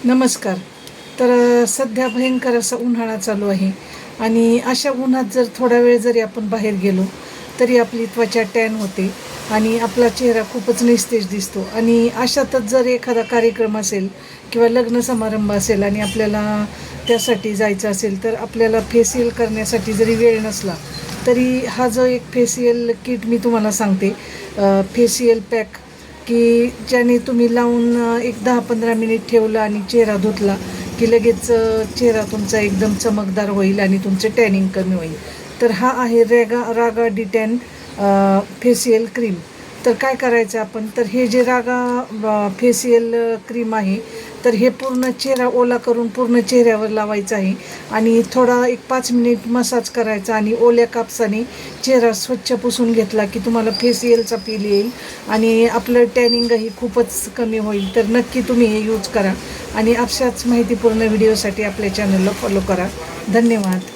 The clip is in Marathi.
नमस्कार. तर सध्या भयंकर असा उन्हाळा चालू आहे आणि अशा उन्हात जर थोडा वेळ जरी आपण बाहेर गेलो तरी आपली त्वचा टॅन होते आणि आपला चेहरा खूपच निस्तेज दिसतो. आणि अशातच जर एखादा कार्यक्रम असेल किंवा लग्न समारंभ असेल आणि आपल्याला त्यासाठी जायचं असेल तर आपल्याला फेशियल करण्यासाठी जरी वेळ नसला तरी हा जो एक फेशियल किट मी तुम्हाला सांगते, फेशियल पॅक, की ज्याने तुम्ही लावून एक 10-15 मिनिट ठेवलं आणि चेहरा धुतला की लगेच चेहरा तुमचा एकदम चमकदार होईल आणि तुमचे टॅनिंग कमी होईल. तर हा आहे रागा डिटॅन फेशियल क्रीम. तर काय करायचं आपण, तर हे जे रागा फेशियल क्रीम आहे तर हे पूर्ण चेहरा ओला करून पूर्ण चेहऱ्यावर लावायचं आहे आणि थोडा एक 5 मिनिट मसाज करायचा आणि ओल्या कापसाने चेहरा स्वच्छ पुसून घेतला की तुम्हाला फेशियलचा फील येईल आणि आपलं टॅनिंगही खूपच कमी होईल. तर नक्की तुम्ही हे यूज करा आणि अशाच माहितीपूर्ण व्हिडिओसाठी आपल्या चॅनलला फॉलो करा. धन्यवाद.